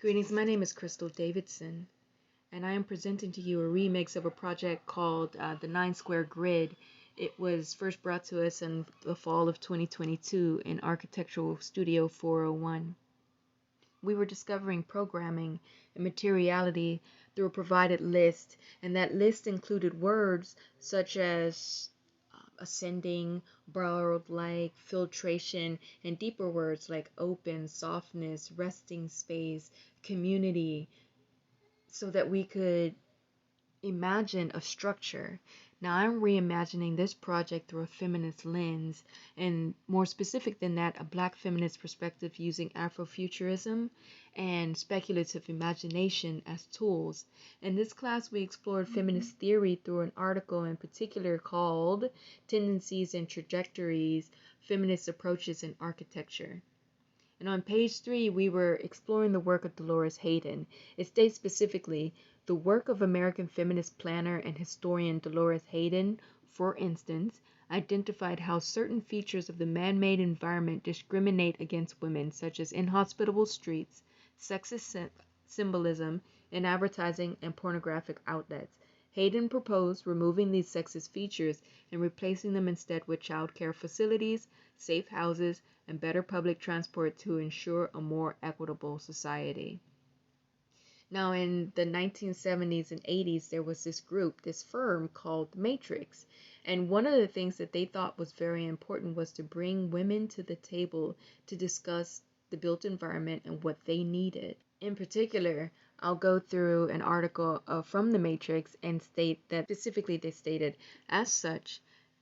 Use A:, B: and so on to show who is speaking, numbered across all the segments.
A: Greetings, my name is Crystal Davidson, and I am presenting to you a remix of a project called the 9 Square Grid. It was first brought to us in the fall of 2022 in Architectural Studio 401. We were discovering programming and materiality through a provided list, and that list included words such as ascending, borrowed like, filtration, and deeper words like open, softness, resting space, community, so that we could imagine a structure. Now, I'm reimagining this project through a feminist lens, and more specific than that, a Black feminist perspective using Afrofuturism and speculative imagination as tools. In this class, we explored feminist theory through an article in particular called Tendencies and Trajectories, Feminist Approaches in Architecture. And on page 3, we were exploring the work of Dolores Hayden. It states specifically, the work of American feminist planner and historian Dolores Hayden, for instance, identified how certain features of the man-made environment discriminate against women, such as inhospitable streets, sexist symbolism in advertising and pornographic outlets. Hayden proposed removing these sexist features and replacing them instead with child care facilities, safe houses, and better public transport to ensure a more equitable society. Now, in the 1970s and 80s, there was this group, this firm called Matrix. And one of the things that they thought was very important was to bring women to the table to discuss the built environment and what they needed. In particular, I'll go through an article from the Matrix and state that specifically they stated, as such,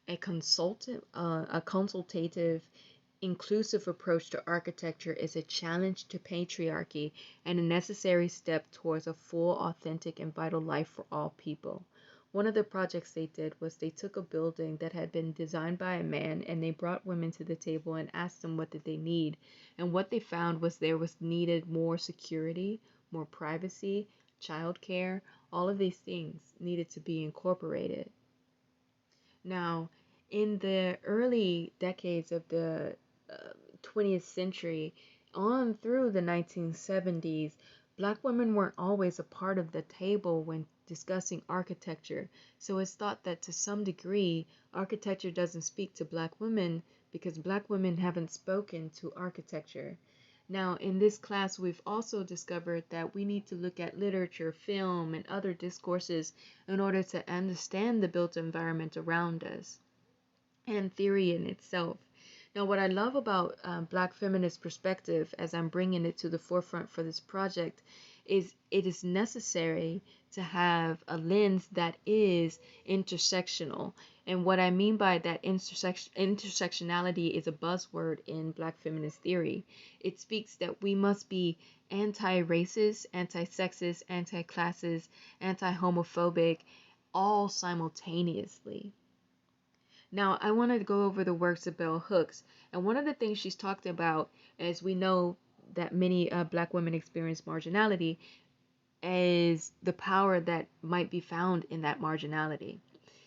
A: a consultative, inclusive approach to architecture is a challenge to patriarchy and a necessary step towards a full, authentic, and vital life for all people. One of the projects they did was they took a building that had been designed by a man and they brought women to the table and asked them what did they need. And what they found was there was needed more security, more privacy, childcare, all of these things needed to be incorporated. Now, in the early decades of the 20th century on through the 1970s, Black women weren't always a part of the table when discussing architecture. So it's thought that to some degree, architecture doesn't speak to Black women because Black women haven't spoken to architecture. Now, in this class, we've also discovered that we need to look at literature, film, and other discourses in order to understand the built environment around us and theory in itself. Now, what I love about Black feminist perspective, as I'm bringing it to the forefront for this project, is it is necessary to have a lens that is intersectional. And what I mean by that, intersectionality is a buzzword in Black feminist theory. It speaks that we must be anti-racist, anti-sexist, anti-classist, anti-homophobic, all simultaneously. Now, I want to go over the works of Bell Hooks. And one of the things she's talked about, as we know that many Black women experience marginality, is the power that might be found in that marginality.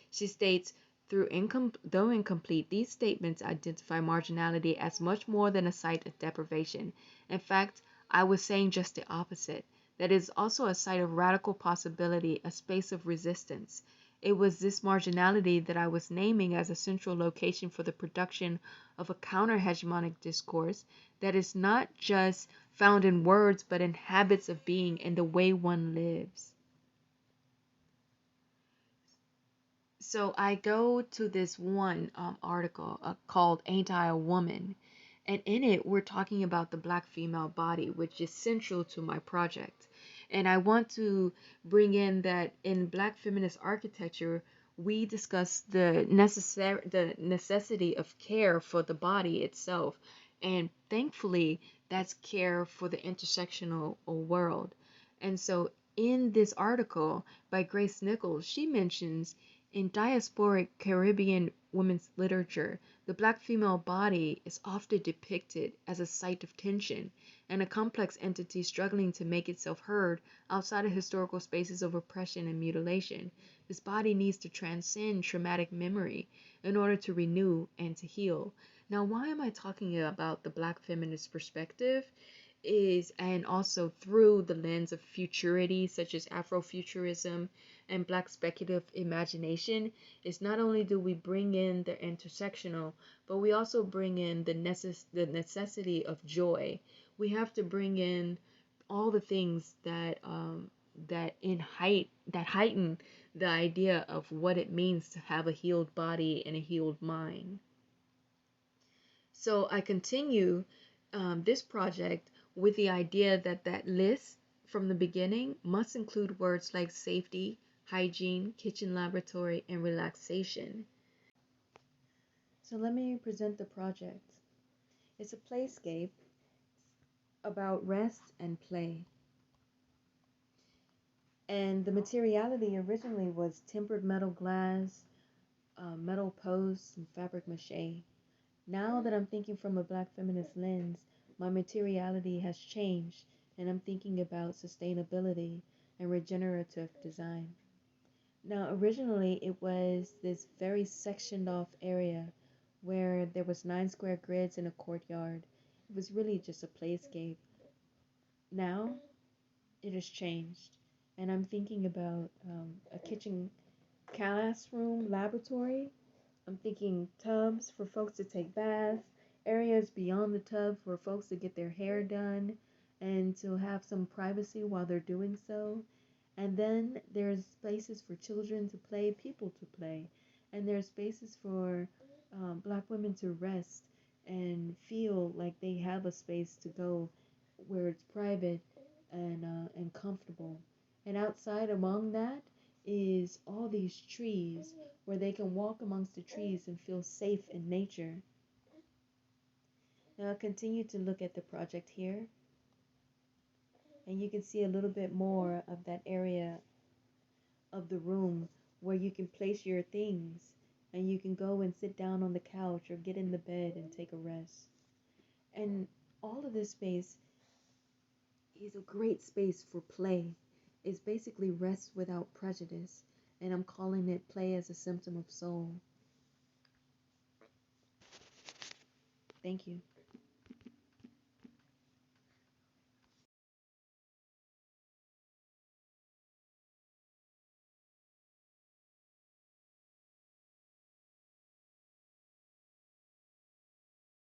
A: She states, though incomplete, these statements identify marginality as much more than a site of deprivation. In fact, I was saying just the opposite, that it is also a site of radical possibility, a space of resistance. It was this marginality that I was naming as a central location for the production of a counter-hegemonic discourse that is not just found in words but in habits of being and the way one lives. So I go to this one article called Ain't I a Woman? And in it, we're talking about the Black female body, which is central to my project. And I want to bring in that in Black feminist architecture, we discuss the necessity of care for the body itself. And thankfully, that's care for the intersectional world. And so in this article by Grace Nichols, she mentions in diasporic Caribbean women's literature, the Black female body is often depicted as a site of tension and a complex entity struggling to make itself heard outside of historical spaces of oppression and mutilation. This body needs to transcend traumatic memory in order to renew and to heal. Now, why am I talking about the Black feminist perspective? is, and also through the lens of futurity, such as Afrofuturism and Black speculative imagination, is not only do we bring in the intersectional, but we also bring in the necessity of joy. We have to bring in all the things that heighten the idea of what it means to have a healed body and a healed mind. So I continue this project with the idea that that list from the beginning must include words like safety, hygiene, kitchen laboratory, and relaxation. So let me present the project. It's a playscape about rest and play. And the materiality originally was tempered metal glass, metal posts, and fabric mache. Now that I'm thinking from a Black feminist lens, my materiality has changed, and I'm thinking about sustainability and regenerative design. Now, originally, it was this very sectioned off area where there was 9 square grids in a courtyard. It was really just a playscape. Now, it has changed, and I'm thinking about a kitchen classroom laboratory. I'm thinking tubs for folks to take baths, areas beyond the tub for folks to get their hair done and to have some privacy while they're doing so. And then there's spaces for children to play, people to play, and there's spaces for Black women to rest and feel like they have a space to go where it's private and comfortable. And outside among that is all these trees where they can walk amongst the trees and feel safe in nature. Now I'll continue to look at the project here, and you can see a little bit more of that area of the room where you can place your things and you can go and sit down on the couch or get in the bed and take a rest. And all of this space is a great space for play. It's basically rest without prejudice, and I'm calling it play as a symptom of soul. Thank you.